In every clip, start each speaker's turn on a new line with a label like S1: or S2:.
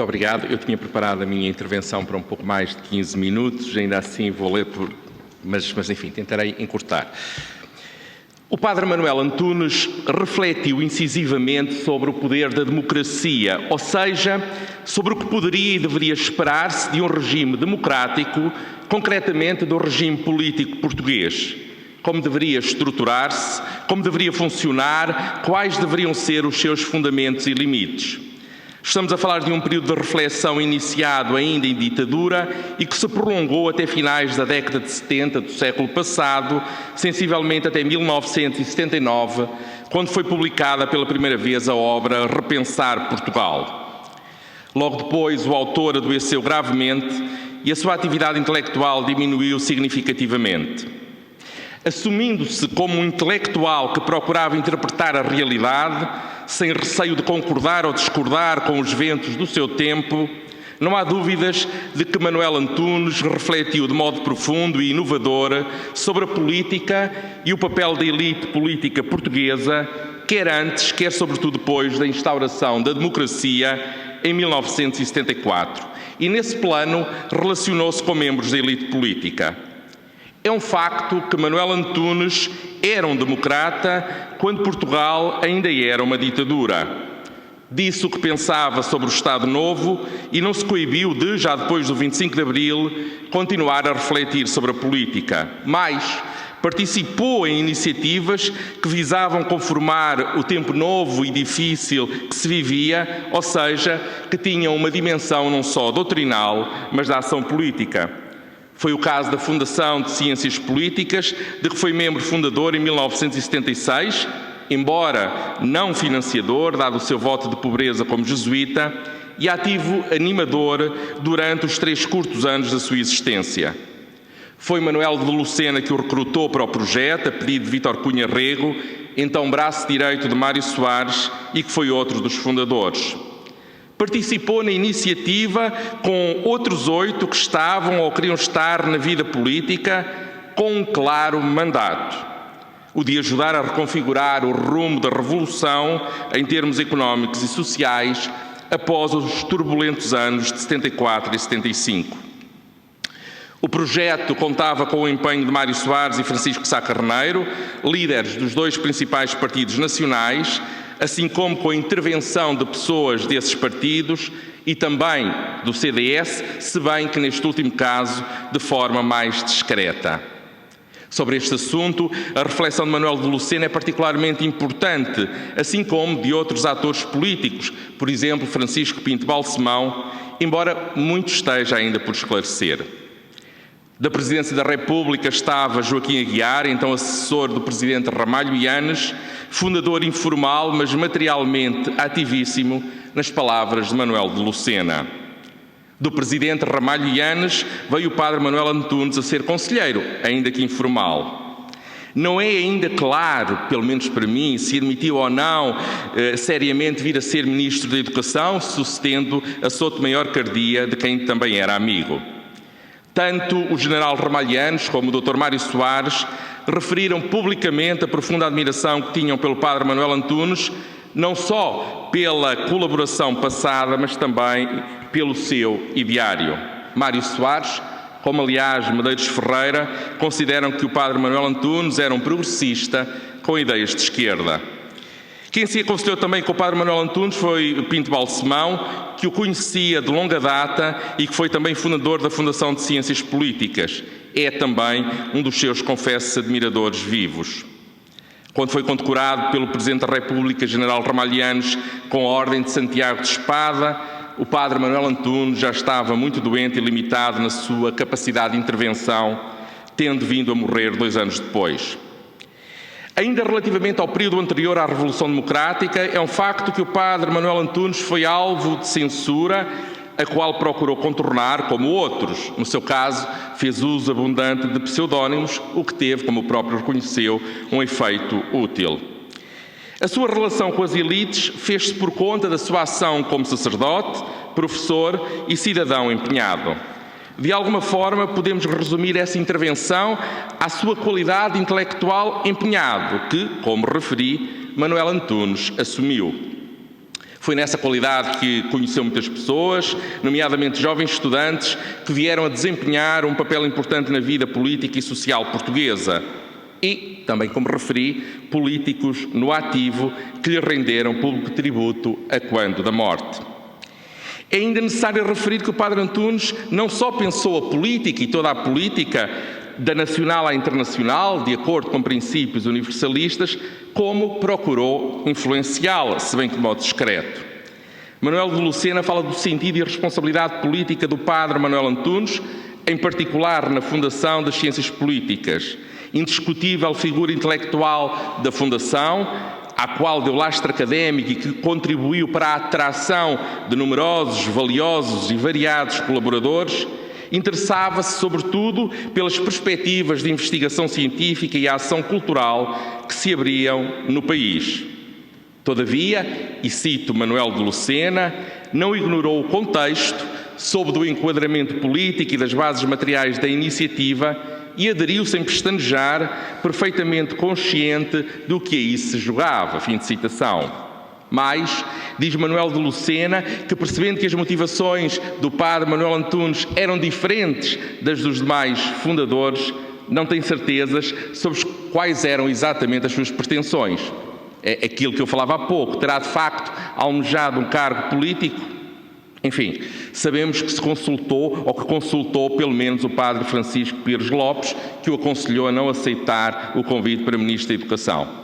S1: Muito obrigado. Eu tinha preparado a minha intervenção para um pouco mais de 15 minutos, ainda assim vou ler, mas enfim, tentarei encurtar. O padre Manuel Antunes refletiu incisivamente sobre o poder da democracia, ou seja, sobre o que poderia e deveria esperar-se de um regime democrático, concretamente do regime político português. Como deveria estruturar-se, como deveria funcionar, quais deveriam ser os seus fundamentos e limites. Estamos a falar de um período de reflexão iniciado ainda em ditadura e que se prolongou até finais da década de 70 do século passado, sensivelmente até 1979, quando foi publicada pela primeira vez a obra Repensar Portugal. Logo depois, o autor adoeceu gravemente e a sua atividade intelectual diminuiu significativamente. Assumindo-se como um intelectual que procurava interpretar a realidade, sem receio de concordar ou discordar com os ventos do seu tempo, não há dúvidas de que Manuel Antunes refletiu de modo profundo e inovador sobre a política e o papel da elite política portuguesa, quer antes, quer sobretudo depois da instauração da democracia em 1974. E nesse plano relacionou-se com membros da elite política. É um facto que Manuel Antunes era um democrata quando Portugal ainda era uma ditadura. Disse o que pensava sobre o Estado Novo e não se coibiu de, já depois do 25 de Abril, continuar a refletir sobre a política. Mais, participou em iniciativas que visavam conformar o tempo novo e difícil que se vivia, ou seja, que tinham uma dimensão não só doutrinal, mas da ação política. Foi o caso da Fundação de Ciências Políticas, de que foi membro fundador em 1976, embora não financiador, dado o seu voto de pobreza como jesuíta, e ativo animador durante os 3 curtos anos da sua existência. Foi Manuel de Lucena que o recrutou para o projeto, a pedido de Vítor Cunha Rego, então braço direito de Mário Soares, e que foi outro dos fundadores. Participou na iniciativa com outros 8 que estavam ou queriam estar na vida política com um claro mandato: o de ajudar a reconfigurar o rumo da revolução em termos económicos e sociais após os turbulentos anos de 74 e 75. O projeto contava com o empenho de Mário Soares e Francisco Sá Carneiro, líderes dos 2 principais partidos nacionais, assim como com a intervenção de pessoas desses partidos e também do CDS, se bem que neste último caso de forma mais discreta. Sobre este assunto, a reflexão de Manuel de Lucena é particularmente importante, assim como de outros atores políticos, por exemplo, Francisco Pinto Balsemão, embora muito esteja ainda por esclarecer. Da Presidência da República estava Joaquim Aguiar, então assessor do Presidente Ramalho Yanes, fundador informal, mas materialmente ativíssimo, nas palavras de Manuel de Lucena. Do Presidente Ramalho Yanes veio o padre Manuel Antunes a ser conselheiro, ainda que informal. Não é ainda claro, pelo menos para mim, se admitiu ou não seriamente vir a ser Ministro da Educação, sucedendo a Souto-Maior-Cardia, de quem também era amigo. Tanto o general Ramalhianos como o Dr. Mário Soares referiram publicamente a profunda admiração que tinham pelo padre Manuel Antunes, não só pela colaboração passada, mas também pelo seu ideário. Mário Soares, como aliás Medeiros Ferreira, consideram que o padre Manuel Antunes era um progressista com ideias de esquerda. Quem se aconselhou também com o padre Manuel Antunes foi Pinto Balsemão, que o conhecia de longa data e que foi também fundador da Fundação de Ciências Políticas. É também um dos seus confessos admiradores vivos. Quando foi condecorado pelo Presidente da República, General Ramalhianos, com a Ordem de Santiago de Espada, o padre Manuel Antunes já estava muito doente e limitado na sua capacidade de intervenção, tendo vindo a morrer 2 anos depois. Ainda relativamente ao período anterior à Revolução Democrática, é um facto que o padre Manuel Antunes foi alvo de censura, a qual procurou contornar, como outros. No seu caso, fez uso abundante de pseudónimos, o que teve, como o próprio reconheceu, um efeito útil. A sua relação com as elites fez-se por conta da sua ação como sacerdote, professor e cidadão empenhado. De alguma forma, podemos resumir essa intervenção à sua qualidade intelectual empenhado, que, como referi, Manuel Antunes assumiu. Foi nessa qualidade que conheceu muitas pessoas, nomeadamente jovens estudantes, que vieram a desempenhar um papel importante na vida política e social portuguesa. E, também como referi, políticos no ativo que lhe renderam público tributo a quando da morte. É ainda necessário referir que o Padre Antunes não só pensou a política e toda a política da nacional à internacional, de acordo com princípios universalistas, como procurou influenciá-la, se bem que de modo discreto. Manuel de Lucena fala do sentido e responsabilidade política do Padre Manuel Antunes, em particular na fundação das ciências políticas, indiscutível figura intelectual da fundação, à qual deu lastro académico e que contribuiu para a atração de numerosos, valiosos e variados colaboradores, interessava-se, sobretudo, pelas perspectivas de investigação científica e a ação cultural que se abriam no país. Todavia, e cito Manuel de Lucena, não ignorou o contexto, soube do enquadramento político e das bases materiais da iniciativa e aderiu sem pestanejar, perfeitamente consciente do que aí se jogava. Fim de citação. Mas, diz Manuel de Lucena, que percebendo que as motivações do Padre Manuel Antunes eram diferentes das dos demais fundadores, não tem certezas sobre quais eram exatamente as suas pretensões. É aquilo que eu falava há pouco. Terá de facto almejado um cargo político? Enfim, sabemos que se consultou, ou que consultou pelo menos o Padre Francisco Pires Lopes, que o aconselhou a não aceitar o convite para Ministro da Educação.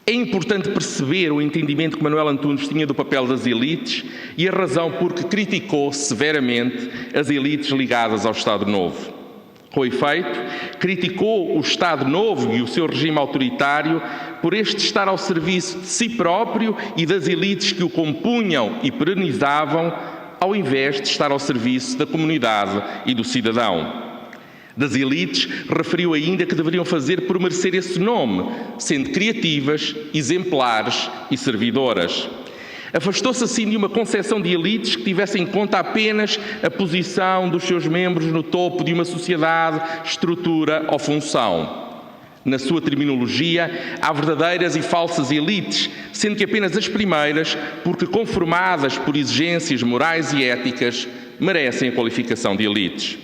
S1: É importante perceber o entendimento que Manuel Antunes tinha do papel das elites e a razão por que criticou severamente as elites ligadas ao Estado Novo. Com efeito, criticou o Estado Novo e o seu regime autoritário por este estar ao serviço de si próprio e das elites que o compunham e perenizavam, ao invés de estar ao serviço da comunidade e do cidadão. Das elites, referiu ainda que deveriam fazer por merecer esse nome, sendo criativas, exemplares e servidoras. Afastou-se assim de uma concepção de elites que tivesse em conta apenas a posição dos seus membros no topo de uma sociedade, estrutura ou função. Na sua terminologia, há verdadeiras e falsas elites, sendo que apenas as primeiras, porque conformadas por exigências morais e éticas, merecem a qualificação de elites.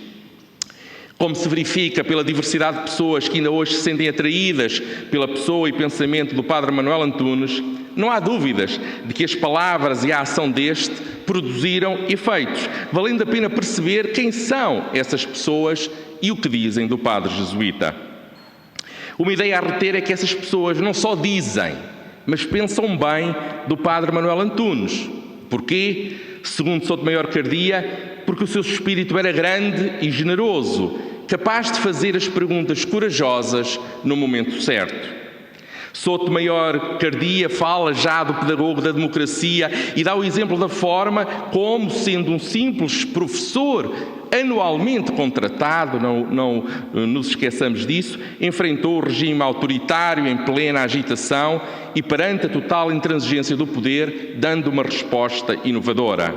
S1: Como se verifica pela diversidade de pessoas que ainda hoje se sentem atraídas pela pessoa e pensamento do Padre Manuel Antunes, não há dúvidas de que as palavras e a ação deste produziram efeitos, valendo a pena perceber quem são essas pessoas e o que dizem do Padre Jesuíta. Uma ideia a reter é que essas pessoas não só dizem, mas pensam bem do Padre Manuel Antunes. Porquê? Segundo Sotomayor Cardia, porque o seu espírito era grande e generoso, capaz de fazer as perguntas corajosas no momento certo. Sotomayor Cardia fala já do pedagogo da democracia e dá o exemplo da forma como, sendo um simples professor anualmente contratado, não nos esqueçamos disso, enfrentou o regime autoritário em plena agitação e perante a total intransigência do poder, dando uma resposta inovadora.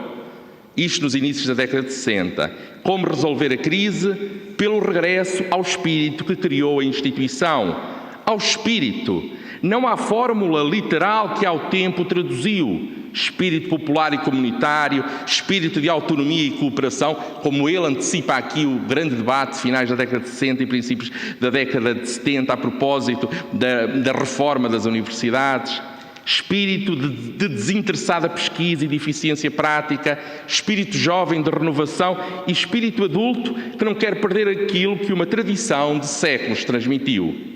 S1: Isto nos inícios da década de 60. Como resolver a crise? Pelo regresso ao espírito que criou a instituição. Ao espírito. Não à fórmula literal que ao tempo traduziu. Espírito popular e comunitário, espírito de autonomia e cooperação, como ele antecipa aqui o grande debate de finais da década de 60 e princípios da década de 70 a propósito da reforma das universidades. Espírito de desinteressada pesquisa e de eficiência prática, espírito jovem de renovação e espírito adulto que não quer perder aquilo que uma tradição de séculos transmitiu.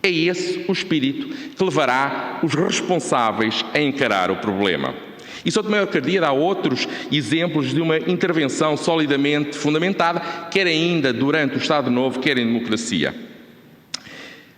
S1: É esse o espírito que levará os responsáveis a encarar o problema. E Sotomayor Cardia dá outros exemplos de uma intervenção solidamente fundamentada, quer ainda durante o Estado Novo, quer em democracia.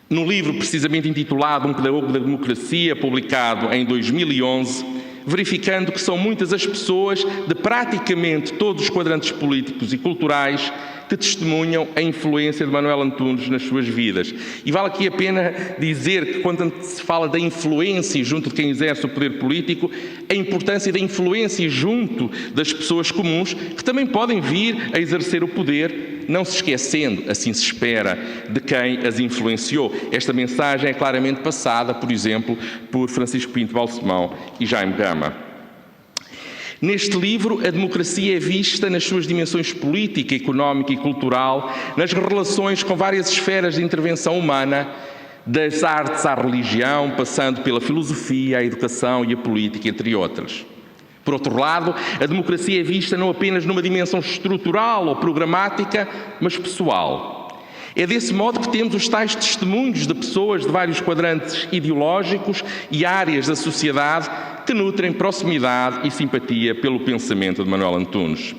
S1: No livro precisamente intitulado Um Pedagogo da Democracia, publicado em 2011, verificando que são muitas as pessoas de praticamente todos os quadrantes políticos e culturais que testemunham a influência de Manuel Antunes nas suas vidas. E vale aqui a pena dizer que quando se fala da influência junto de quem exerce o poder político, a importância da influência junto das pessoas comuns que também podem vir a exercer o poder não se esquecendo, assim se espera, de quem as influenciou. Esta mensagem é claramente passada, por exemplo, por Francisco Pinto Balsemão e Jaime Gama. Neste livro, a democracia é vista nas suas dimensões política, económica e cultural, nas relações com várias esferas de intervenção humana, das artes à religião, passando pela filosofia, a educação e a política, entre outras. Por outro lado, a democracia é vista não apenas numa dimensão estrutural ou programática, mas pessoal. É desse modo que temos os tais testemunhos de pessoas de vários quadrantes ideológicos e áreas da sociedade que nutrem proximidade e simpatia pelo pensamento de Manuel Antunes.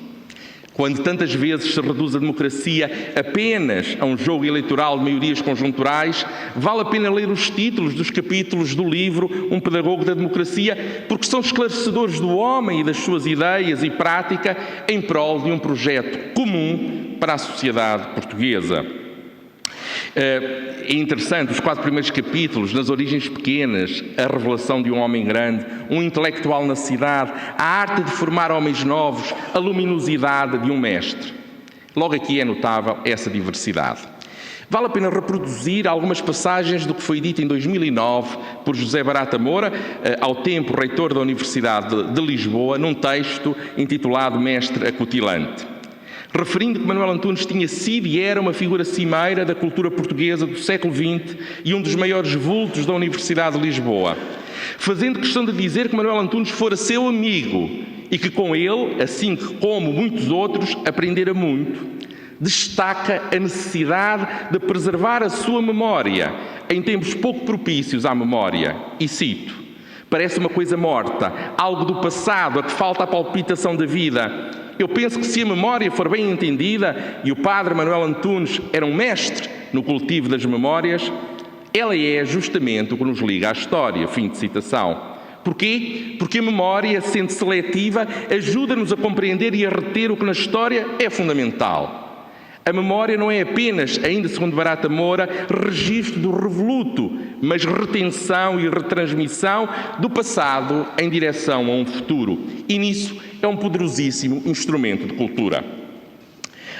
S1: Quando tantas vezes se reduz a democracia apenas a um jogo eleitoral de maiorias conjunturais, vale a pena ler os títulos dos capítulos do livro Um Pedagogo da Democracia, porque são esclarecedores do homem e das suas ideias e prática em prol de um projeto comum para a sociedade portuguesa. É interessante, os 4 primeiros capítulos, nas origens pequenas, a revelação de um homem grande, um intelectual na cidade, a arte de formar homens novos, a luminosidade de um mestre. Logo aqui é notável essa diversidade. Vale a pena reproduzir algumas passagens do que foi dito em 2009 por José Barata Moura, ao tempo reitor da Universidade de Lisboa, num texto intitulado Mestre Acutilante. Referindo que Manuel Antunes tinha sido e era uma figura cimeira da cultura portuguesa do século XX e um dos maiores vultos da Universidade de Lisboa. Fazendo questão de dizer que Manuel Antunes fora seu amigo e que com ele, assim como muitos outros, aprendera muito. Destaca a necessidade de preservar a sua memória em tempos pouco propícios à memória. E cito: parece uma coisa morta, algo do passado a que falta a palpitação da vida. Eu penso que se a memória for bem entendida, e o padre Manuel Antunes era um mestre no cultivo das memórias, ela é justamente o que nos liga à história. Fim de citação. Porquê? Porque a memória, sendo seletiva, ajuda-nos a compreender e a reter o que na história é fundamental. A memória não é apenas, ainda segundo Barata Moura, registro do revoluto, mas retenção e retransmissão do passado em direção a um futuro. E nisso é um poderosíssimo instrumento de cultura.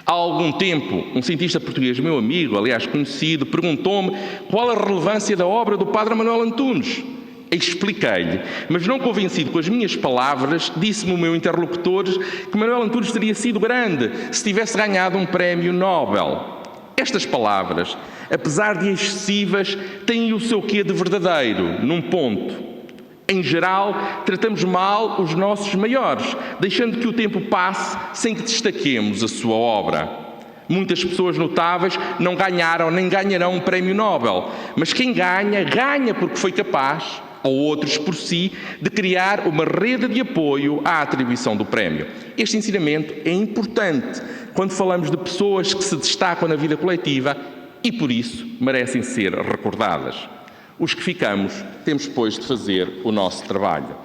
S1: Há algum tempo, um cientista português, meu amigo, aliás conhecido, perguntou-me qual a relevância da obra do padre Manuel Antunes. Expliquei-lhe, mas não convencido com as minhas palavras, disse-me o meu interlocutor que Manuel Antunes teria sido grande se tivesse ganhado um prémio Nobel. Estas palavras, apesar de excessivas, têm o seu quê de verdadeiro, num ponto. Em geral, tratamos mal os nossos maiores, deixando que o tempo passe sem que destaquemos a sua obra. Muitas pessoas notáveis não ganharam nem ganharão um prémio Nobel, mas quem ganha, ganha porque foi capaz, ou outros por si, de criar uma rede de apoio à atribuição do prémio. Este ensinamento é importante quando falamos de pessoas que se destacam na vida coletiva e, por isso, merecem ser recordadas. Os que ficamos, temos, pois, de fazer o nosso trabalho.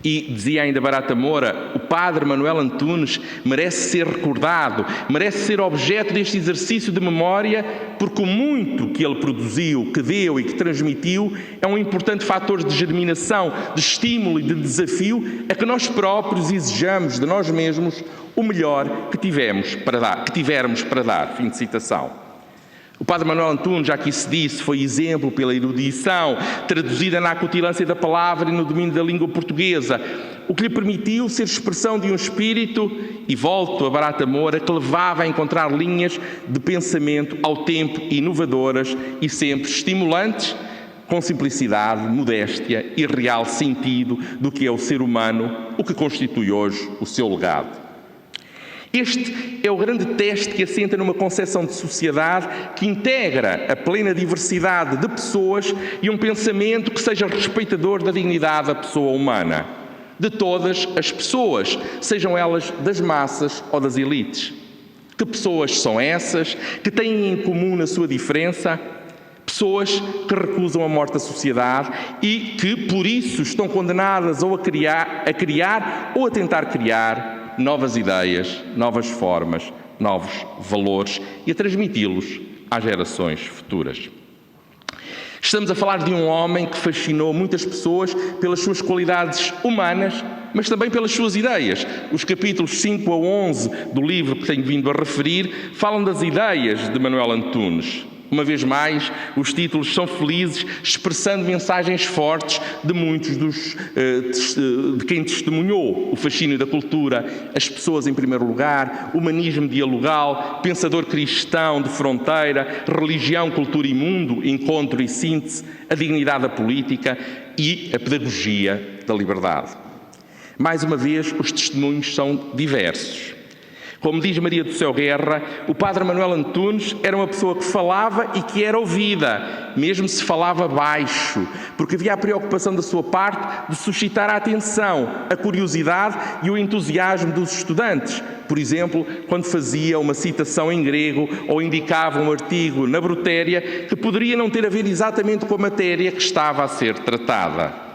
S1: E, dizia ainda Barata Moura, o padre Manuel Antunes merece ser recordado, merece ser objeto deste exercício de memória, porque o muito que ele produziu, que deu e que transmitiu é um importante fator de germinação, de estímulo e de desafio a que nós próprios exijamos de nós mesmos o melhor que tivermos para dar. Fim de citação. O padre Manuel Antunes, já que se disse, foi exemplo pela erudição, traduzida na acutilância da palavra e no domínio da língua portuguesa, o que lhe permitiu ser expressão de um espírito, e volto a Barata Moura, que levava a encontrar linhas de pensamento ao tempo inovadoras e sempre estimulantes, com simplicidade, modéstia e real sentido do que é o ser humano, o que constitui hoje o seu legado. Este é o grande teste que assenta numa concepção de sociedade que integra a plena diversidade de pessoas e um pensamento que seja respeitador da dignidade da pessoa humana, de todas as pessoas, sejam elas das massas ou das elites. Que pessoas são essas que têm em comum na sua diferença? Pessoas que recusam a morte da sociedade e que, por isso, estão condenadas ou a criar ou a tentar criar novas ideias, novas formas, novos valores e a transmiti-los às gerações futuras. Estamos a falar de um homem que fascinou muitas pessoas pelas suas qualidades humanas, mas também pelas suas ideias. Os capítulos 5 a 11 do livro que tenho vindo a referir falam das ideias de Manuel Antunes. Uma vez mais, os títulos são felizes, expressando mensagens fortes de muitos de quem testemunhou o fascínio da cultura, as pessoas em primeiro lugar, humanismo dialogal, pensador cristão de fronteira, religião, cultura e mundo, encontro e síntese, a dignidade da política e a pedagogia da liberdade. Mais uma vez, os testemunhos são diversos. Como diz Maria do Céu Guerra, o padre Manuel Antunes era uma pessoa que falava e que era ouvida, mesmo se falava baixo, porque havia a preocupação da sua parte de suscitar a atenção, a curiosidade e o entusiasmo dos estudantes. Por exemplo, quando fazia uma citação em grego ou indicava um artigo na Brutéria que poderia não ter a ver exatamente com a matéria que estava a ser tratada.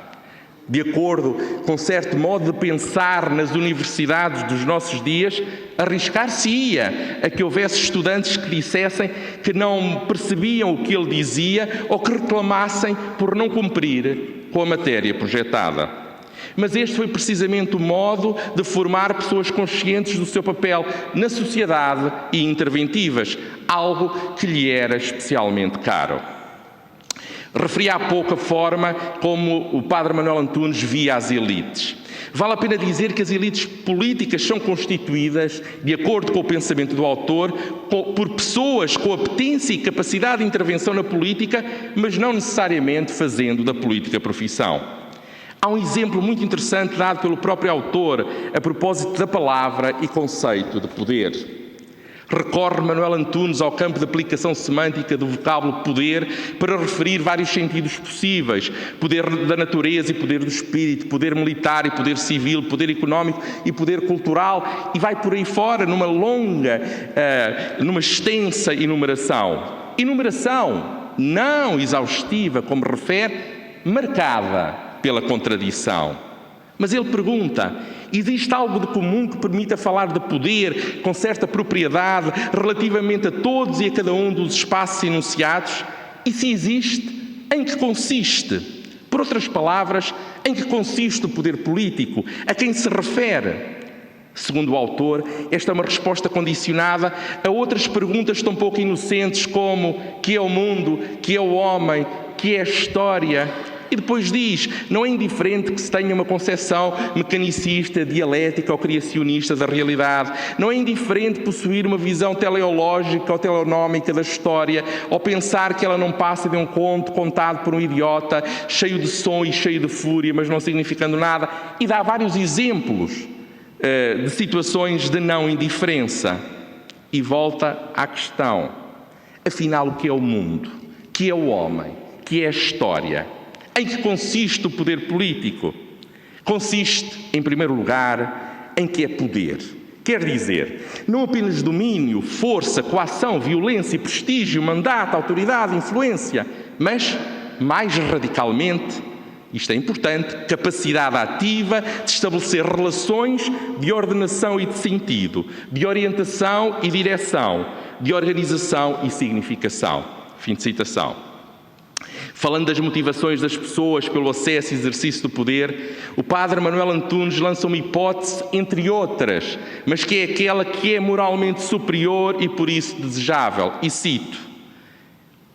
S1: De acordo com certo modo de pensar nas universidades dos nossos dias, arriscar-se-ia a que houvesse estudantes que dissessem que não percebiam o que ele dizia ou que reclamassem por não cumprir com a matéria projetada. Mas este foi precisamente o modo de formar pessoas conscientes do seu papel na sociedade e interventivas, algo que lhe era especialmente caro. Referi há pouco a forma como o padre Manuel Antunes via as elites. Vale a pena dizer que as elites políticas são constituídas, de acordo com o pensamento do autor, por pessoas com apetência e capacidade de intervenção na política, mas não necessariamente fazendo da política profissão. Há um exemplo muito interessante dado pelo próprio autor a propósito da palavra e conceito de poder. Recorre Manuel Antunes ao campo de aplicação semântica do vocábulo poder para referir vários sentidos possíveis: poder da natureza e poder do espírito, poder militar e poder civil, poder económico e poder cultural, e vai por aí fora numa extensa enumeração. Enumeração não exaustiva, como refere, marcada pela contradição. Mas ele pergunta: existe algo de comum que permita falar de poder com certa propriedade relativamente a todos e a cada um dos espaços enunciados? E se existe, em que consiste? Por outras palavras, em que consiste o poder político? A quem se refere? Segundo o autor, esta é uma resposta condicionada a outras perguntas tão pouco inocentes como: que é o mundo? Que é o homem? Que é a história? E depois diz: não é indiferente que se tenha uma concepção mecanicista, dialética ou criacionista da realidade. Não é indiferente possuir uma visão teleológica ou teleonómica da história, ou pensar que ela não passa de um conto contado por um idiota, cheio de som e cheio de fúria, mas não significando nada. E dá vários exemplos de situações de não indiferença. E volta à questão: afinal, o que é o mundo? Que é o homem? Que é a história? Em que consiste o poder político? Consiste, em primeiro lugar, em que é poder. Quer dizer, não apenas domínio, força, coação, violência, prestígio, mandato, autoridade, influência, mas, mais radicalmente, isto é importante, capacidade ativa de estabelecer relações de ordenação e de sentido, de orientação e direção, de organização e significação. Fim de citação. Falando das motivações das pessoas pelo acesso e exercício do poder, o padre Manuel Antunes lança uma hipótese, entre outras, mas que é aquela que é moralmente superior e por isso desejável. E cito: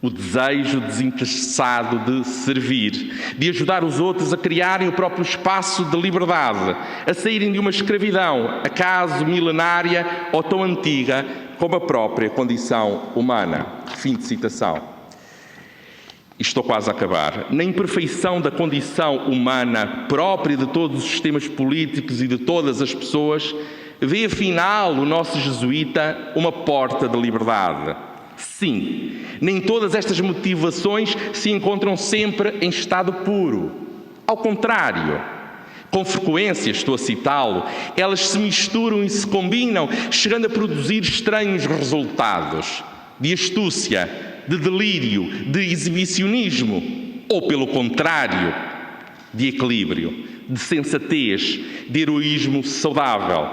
S1: o desejo desinteressado de servir, de ajudar os outros a criarem o próprio espaço de liberdade, a saírem de uma escravidão, acaso milenária ou tão antiga como a própria condição humana. Fim de citação. Estou quase a acabar. Na imperfeição da condição humana própria de todos os sistemas políticos e de todas as pessoas, vê afinal o nosso jesuíta uma porta de liberdade. Sim, nem todas estas motivações se encontram sempre em estado puro. Ao contrário, com frequência, estou a citá-lo, elas se misturam e se combinam, chegando a produzir estranhos resultados de astúcia, de delírio, de exibicionismo, ou, pelo contrário, de equilíbrio, de sensatez, de heroísmo saudável.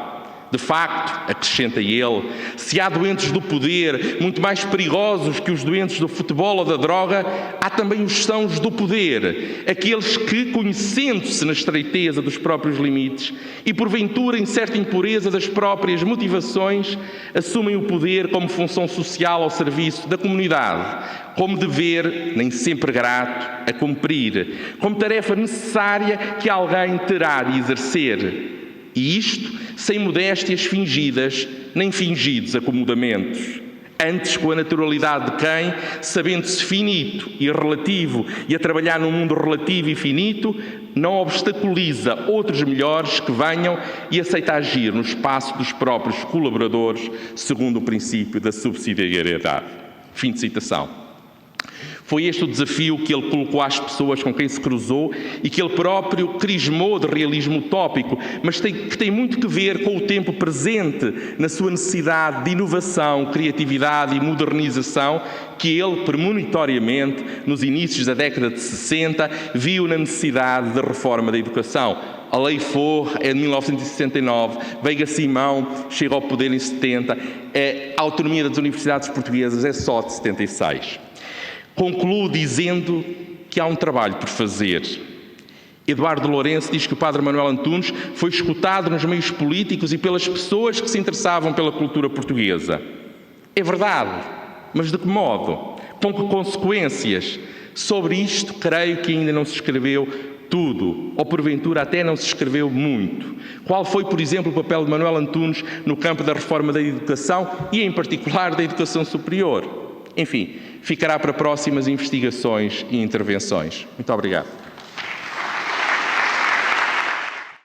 S1: De facto, acrescenta ele, se há doentes do poder muito mais perigosos que os doentes do futebol ou da droga, há também os sãos do poder, aqueles que, conhecendo-se na estreiteza dos próprios limites e porventura em certa impureza das próprias motivações, assumem o poder como função social ao serviço da comunidade, como dever, nem sempre grato, a cumprir, como tarefa necessária que alguém terá de exercer. E isto sem modéstias fingidas, nem fingidos acomodamentos. Antes com a naturalidade de quem, sabendo-se finito e relativo e a trabalhar num mundo relativo e finito, não obstaculiza outros melhores que venham e aceita agir no espaço dos próprios colaboradores, segundo o princípio da subsidiariedade. Fim de citação. Foi este o desafio que ele colocou às pessoas com quem se cruzou e que ele próprio crismou de realismo utópico, mas que tem muito que ver com o tempo presente, na sua necessidade de inovação, criatividade e modernização, que ele, premonitoriamente, nos inícios da década de 60, viu na necessidade da reforma da educação. A Lei Faure é de 1969, Veiga Simão chega ao poder em 70, a autonomia das universidades portuguesas é só de 76. Concluo dizendo que há um trabalho por fazer. Eduardo Lourenço diz que o Padre Manuel Antunes foi escutado nos meios políticos e pelas pessoas que se interessavam pela cultura portuguesa. É verdade, mas de que modo? Com que consequências? Sobre isto, creio que ainda não se escreveu tudo, ou porventura até não se escreveu muito. Qual foi, por exemplo, o papel de Manuel Antunes no campo da reforma da educação e, em particular, da educação superior? Enfim, ficará para próximas investigações e intervenções. Muito obrigado.